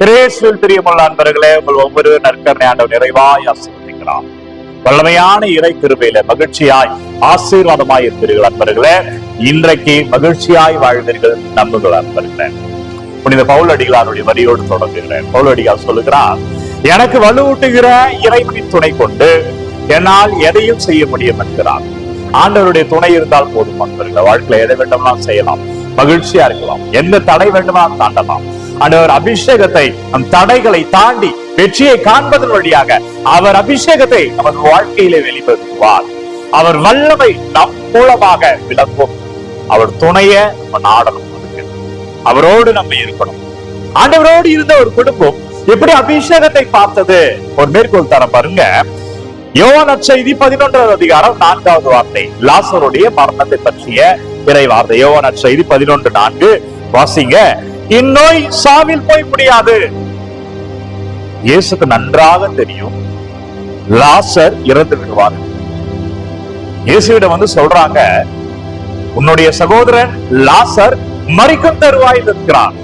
இயேசுவில் பிரியமுள்ள அன்பர்களே, உங்கள் ஒவ்வொரு நற்கருணை ஆண்டவர் நிறைவாய் ஆசீர்வதிக்கிறார். வல்லமையான இறை கிருபையில மகிழ்ச்சியாய் ஆசீர்வாதமாய் இருக்கிறீர்கள் அன்பர்களே. இன்றைக்கு மகிழ்ச்சியாய் வாழ்வீர்கள் நம்புகள் அன்பர்களே. புனித பவுலடிகளாருடைய வரியோடு தொடங்குகிறேன். பவுலடிகார் சொல்லுகிறார், எனக்கு வலுவூட்டுகிற இறைவனின் துணை கொண்டு என்னால் எதையும் செய்ய முடியும் என்கிறார். ஆண்டவருடைய துணை இருந்தால் போதும் அன்பர்களே. வாழ்க்கையில எதை வேண்டுமானால் செய்யலாம், மகிழ்ச்சியா இருக்கலாம், எந்த தடை வேண்டுமானால் தாண்டலாம். ஆண்டவர் அபிஷேகத்தை நம் தடைகளை தாண்டி வெற்றியை காண்பதன் வழியாக அவர் அபிஷேகத்தை நமது வாழ்க்கையிலே வெளிப்படுத்துவார். அவர் வல்லமை நம் மூலமாக விளக்கும். அவர் துணைய நம்ம நாடணும், அவரோடு நம்ம இருக்கணும். ஆண்டவரோடு இருந்த ஒரு குடும்பம் எப்படி அபிஷேகத்தை பார்த்தது? ஒரு மேற்கோள் தர பாருங்க. யோவான் நற்செய்தி 11வது அதிகாரம் 4வது வார்த்தை, லாசருடைய மரணத்தை பற்றிய இறை வார்த்தை. யோவான் நற்செய்தி 11:4 வாசிங்க. இந்நோய் சாவில் போய் முடியாது. இயேசுக்கு நன்றாக தெரியும் லாசர் இறந்து விடுவார். இயேசுவிடம் வந்து சொல்றாங்க, உன்னுடைய சகோதரன் லாசர் மரிக்கும் தருவாயில் இருக்கிறார்.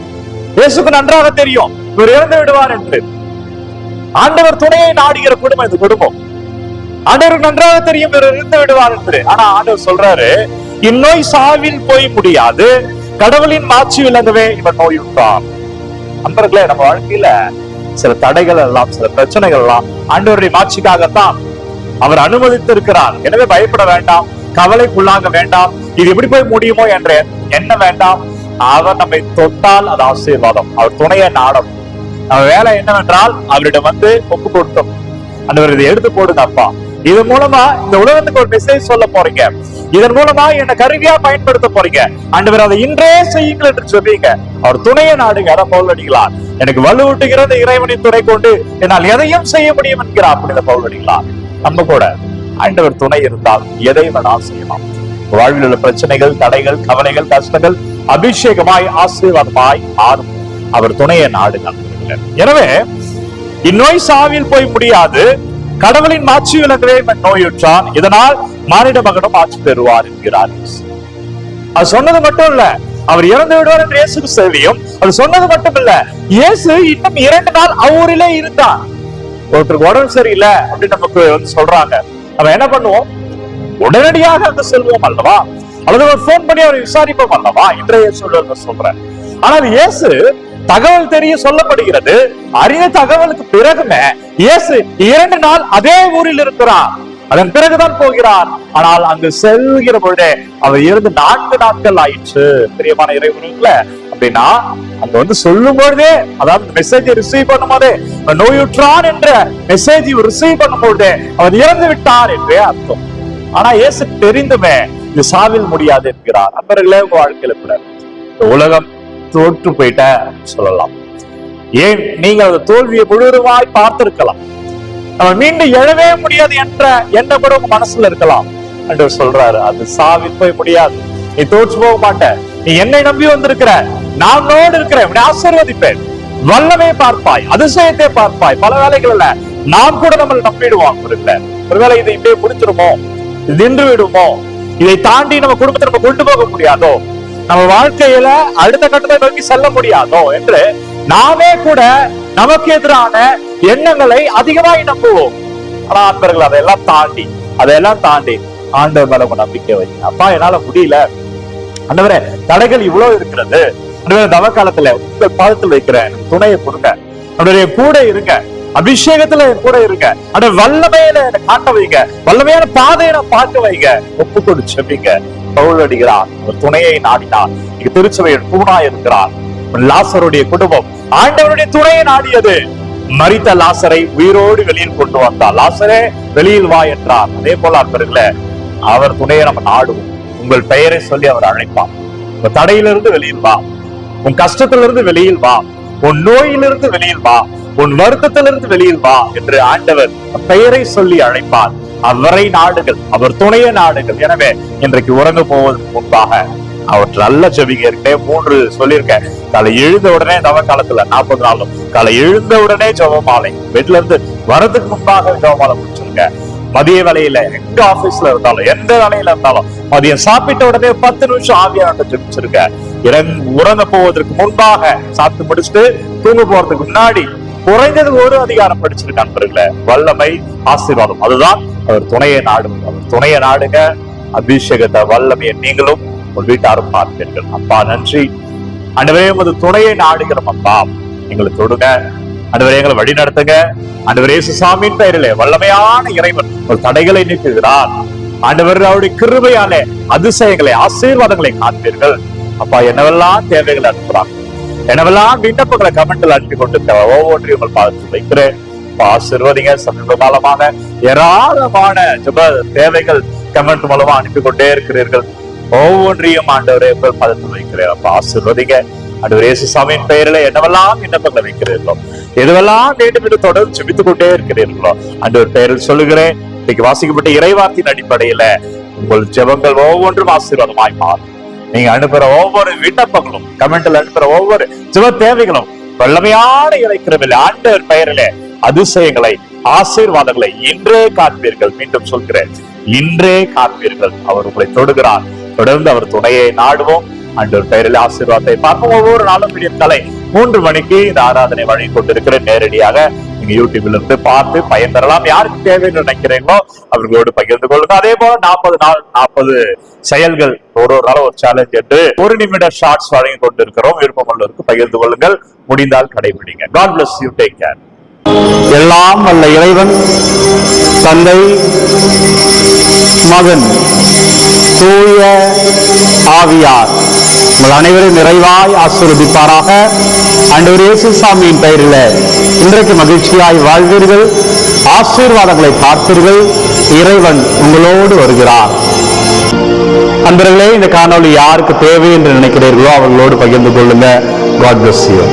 இயேசுக்கு நன்றாக தெரியும் இவர் இறந்து விடுவார் என்று. ஆண்டவர் துணையை நாடுகிற குடும்பம் இந்த குடும்பம். ஆண்டவருக்கு நன்றாக தெரியும் இவர் இறந்து விடுவார் என்று. ஆனா ஆண்டவர் சொல்றாரு, இந்நோய் சாவில் போய் முடியாது, கடவுளின் மாட்சி விளங்கவே இவர் நோயுற்றார். அன்பர்களே, நம்ம வாழ்க்கையில சில தடைகள் எல்லாம், சில பிரச்சனைகள் எல்லாம் ஆண்டவருடைய மாட்சிக்காகத்தான் அவர் அனுமதித்து இருக்கிறார். எனவே பயப்பட வேண்டாம், கவலைக்குள்ளாக வேண்டாம், இது எப்படி போய் முடியுமோ என்ற எண்ண வேண்டாம். அவர் நம்மை தொட்டால் அது ஆசீர்வாதம். அவர் துணையை நாடும். நம்ம வேலை என்னவென்றால் அவரிடம் வந்து ஒப்பு கொடுத்தோம். ஆண்டவர் இதை எடுத்து போடுங்க அப்பா, இதன் மூலமா இந்த உலகத்துக்கு ஒரு மெசேஜ் சொல்ல போறீங்க, இதன் மூலமா என்ன கருவியா பயன்படுத்த போறீங்க, ஆண்டவர் அதை இன்றே செய்யுங்கள் என்று சொல்றீங்க. அவர் துணையை நாடுங்க. அதான் பவுலடிகளார், எனக்கு வலுவூட்டுகிறது இறைவனின் துணை கொண்டு என்னால் எதையும் செய்ய முடியும் என்கிறார் புனித பவுலடிகளார். நம்ம கூட ஆண்டவர் துணை இருந்தால் எதை வேணால் செய்யலாம். வாழ்வில் உள்ள பிரச்சனைகள், தடைகள், கவலைகள், கஷ்டங்கள் அபிஷேகமாய் ஆசீர்வாதமாய் மாறும். அவர் துணையை நாடுங்க. எனவே இந்நோய் சாவில் போய் முடியாது, கடவுளின் மாட்சி விளங்கவே நோயுற்றான், இதனால் மானிட மகனும் ஆட்சி பெறுவார் என்கிறார். அது சொன்னது மட்டும் இல்ல, அவர் இறந்து விடுவார் என்று இயேசுக்கு தெரியும். அது சொன்னது மட்டும் இல்ல, இயேசு இன்னும் 2 நாள் அவ்வூரிலே இருந்தான். ஒருத்தருக்கு உடம்பு சரியில்லை அப்படின்னு நமக்கு வந்து சொல்றாங்க, நம்ம என்ன பண்ணுவோம்? உடனடியாக அங்க செல்வோம் அல்லவா, அல்லது ஒரு போன் பண்ணி அவரை விசாரிப்போம் அல்லவா, இன்றைய சூழல் சொல்றேன். ஆனால் இயேசு தகவல் தெரிய சொல்லப்படுகிறது. அறிந்த தகவலுக்கு பிறகுமே இயேசு 2 நாள் அதே ஊரில் இருக்கிறார். அதன் பிறகுதான் போகிறார். ஆனால் அங்கு செல்கிற பொழுதே அவர் இருந்து 4 நாட்கள் ஆயிடுச்சு. பிரியமான இறைவனுக்குள்ள அப்படின்னா அங்க வந்து சொல்லும் பொழுதே, அதாவது மெசேஜை ரிசீவ் பண்ணும் போதே, நோயுற்றான் என்ற மெசேஜ் ரிசீவ் பண்ணும் பொழுதே அவர் இறந்து விட்டார் என்றே அர்த்தம். ஆனா இயேசு தெரிந்துமே இது சாவில் முடியாது என்கிறார். நண்பர்களே, உங்க வாழ்க்கையில கூட உலகம் தோற்று போயிட்ட சொல்லலாம். ஏன் நீங்கள் அந்த தோல்வியை முழுவதுமாய் பார்த்திருக்கலாம். நம்ம மீண்டும் எழவே முடியாது என்ற எண்ணம் கூட உங்க மனசுல இருக்கலாம். என்று சொல்றாரு, அது சாவில் போய் முடியாது. நீ தோற்று போக மாட்ட. நீ என்னை நம்பி வந்திருக்கிற, நான் இருக்கிறேன், ஆசீர்வதிப்பேன், வல்லமே பார்ப்பாய், அதிசயத்தை பார்ப்பாய். பல வேலைகள்ல நாம் கூட நம்மளை நம்பிடுவோம். ஒருவேளை இதை இப்படியே முடிச்சிருமோ, இது நின்று விடுமோ, இதை தாண்டி நம்ம குடும்பத்தை நம்ம கொண்டு போக முடியாதோ, நம்ம வாழ்க்கையில அடுத்த கட்டத்தை நோக்கி செல்ல முடியாதோ என்று நாமே கூட நமக்கு எதிரான எண்ணங்களை அதிகமாய் நம்புவோம். ஆனா அன்பர்கள், அதையெல்லாம் தாண்டி ஆண்டவர் மேல உங்க நம்பிக்கை வைங்க. அப்பா, என்னால முடியல ஆண்டவரே, தடைகள் இவ்வளவு இருக்கிறது, தவ காலத்துல உங்கள் பாதத்தில் வைக்கிறேன், துணையை கொடுங்க, அவருடைய கூட இருங்க, அபிஷேகத்துல கூட இருங்க, அந்த வல்லமையில காட்ட வைங்க, வல்லமையான பாதையை பார்க்க வைங்க, ஒப்பு கொடுச்சுங்க. பவுலடிகளார் அவர் துணையை நாடினார். இங்க திருச்சபையில் தூணாய் இருக்கிறார். லாசருடைய குடும்பம் ஆண்டவருடைய துணையை நாடியது. மரித்த லாசரை உயிரோடு வெளியில் கொண்டு வந்தார். லாசரே வெளியில் வா என்றார். அதே போல அன்பர்களே, அவர் துணையை நம்ம நாடுவோம். உங்கள் பெயரை சொல்லி அவர் அழைப்பார். உங்க தடையிலிருந்து வெளியில் வா, உன் கஷ்டத்திலிருந்து வெளியில் வா, உன் நோயிலிருந்து வெளியில் வா, உன் வருத்தத்திலிருந்து வெளியில் வா என்று ஆண்டவர் பெயரை சொல்லி அழைப்பார். அவரை நாடுகள், அவர் துணைய நாடுகள். எனவே இன்றைக்கு உறங்க போவதற்கு முன்பாக அவர் நல்ல ஜெபிங்க. 3 சொல்லியிருக்கேன். காலை எழுந்த உடனே தவ காலத்துல 40 நாளும் காலை எழுந்த உடனே ஜெபமாலை, பெட்ல இருந்து வரதுக்கு முன்பாக ஜெபமாலை முடிச்சிருங்க. மதிய வேலையில எங்க ஆபீஸ்ல இருந்தாலும், எந்த வேலையில இருந்தாலும், மதியம் சாப்பிட்ட உடனே 10 நிமிஷம் ஆவியானவர்கிட்ட ஜெபிச்சிருக்க. உறங்க போவதற்கு முன்பாக சாப்பிட்டு முடிச்சுட்டு தூங்க போறதுக்கு முன்னாடி குறைந்தது ஒரு அதிகாரம் படிச்சிருக்க நண்பர்களே. வல்லமை, ஆசீர்வாதம், அதுதான் அவர் துணையை நாடும். அவர் துணையை நாடுங்க. அபிஷேகத்தை, வல்லமையை நீங்களும் உங்கள் வீட்டாரும் பார்ப்பீர்கள். அப்பா நன்றி ஆண்டவரே, உமது துணையை நாடுகிறோம். அப்பா எங்களை தொடுங்க ஆண்டவரே, எங்களை வழி நடத்துங்க ஆண்டவரே. இயேசுவின் பெயரிலே வல்லமையான இறைவன் ஒரு தடைகளை நீக்குகிறார் ஆண்டவர். அவருடைய கிருபையாலே அதிசயங்களை, ஆசீர்வாதங்களை காண்பீர்கள். அப்பா என்னவெல்லாம் தேவைகளை அனுப்புறாங்க, என்னவெல்லாம் விண்ணப்பங்களை கமெண்ட்ல அனுப்பி கொண்டிருக்கிற ஒவ்வொன்றையும் உங்கள் பாதத்தில் வைக்கிறேன். ஆசீர்வதிங்க. சமீப காலமாக ஏராளமான ஜெப தேவைகள் கமெண்ட் மூலமா அனுப்பி கொண்டே இருக்கிறீர்கள். ஒவ்வொன்றையும் ஆண்டவரே உங்கள் பாதத்தில் வைக்கிறேன். அப்ப ஆசீர்வதிங்க ஆண்டவரே. இயேசுவின் பெயரிலே என்னவெல்லாம் விண்ணப்பங்களை வைக்கிறீர்களோ, எதுவெல்லாம் வேண்டும் என்று தொடர்ந்து ஜெபித்துக் கொண்டே இருக்கிறீர்களோ ஆண்டவர் பெயரில் சொல்லுகிறேன். இன்னைக்கு வாசிக்கப்பட்ட இறைவார்த்தையின் அடிப்படையில உங்கள் ஜெபங்கள் ஒவ்வொன்றும் ஆசீர்வாதமாய் மாறும். நீங்க அனுப்புற ஒவ்வொரு விண்ணப்பங்களும், கமெண்ட்ல அனுப்புற ஒவ்வொரு ஜெப தேவைகளும் வல்லமையான இறைக்கிறவில்லை ஆண்டவர் பெயரிலே அதிசயங்களை, ஆசீர்வாதங்களை இன்றே காண்பீர்கள். மீண்டும் சொல்கிறேன், இன்றே காண்பீர்கள். அவர் உங்களை தொடுகிறார். தொடர்ந்து அவர் துணையை நாடுவோம். ஆண்டவர் பெயரில் ஆசீர்வாதத்தை பார்ப்போம். ஒவ்வொரு நாளும் விடியற்காலை 3 மணிக்கு இந்த ஆராதனை வழங்கி கொண்டிருக்கிற நேரடியாக நீங்க யூடியூப்ல இருந்து பார்த்து பயன் பெறலாம். யாருக்கு தேவைன்னு நினைக்கிறீங்களோ அவர்களோடு பகிர்ந்து கொள்ளுங்க. அதே போல 40 நாள் 40 செயல்கள், ஒரு நாள் ஒரு சேலஞ்ச் என்று 1 நிமிட ஷார்ட்ஸ் வழங்கி கொண்டிருக்கிறோம். விருப்பமுள்ளவருக்கு பகிர்ந்து கொள்ளுங்கள். முடிந்தால் கடைபிடிங்க. God bless you. Take care. எல்லாம் வல்ல இறைவன் தந்தை, மகன், தூய ஆவியார் உங்கள் அனைவரும் நிறைவாய் ஆசீர்வதிப்பாராக. ஆண்டவர் இயேசுவின் பெயரில் இன்றைக்கு மகிழ்ச்சியாய் வாழ்வீர்கள், ஆசீர்வாதங்களை பார்ப்பீர்கள். இறைவன் உங்களோடு வருகிறார். அன்பர்களே, இந்த காணொளி யாருக்கு தேவை என்று நினைக்கிறீர்களோ அவர்களோடு பகிர்ந்து கொள்ளுங்க. God bless you.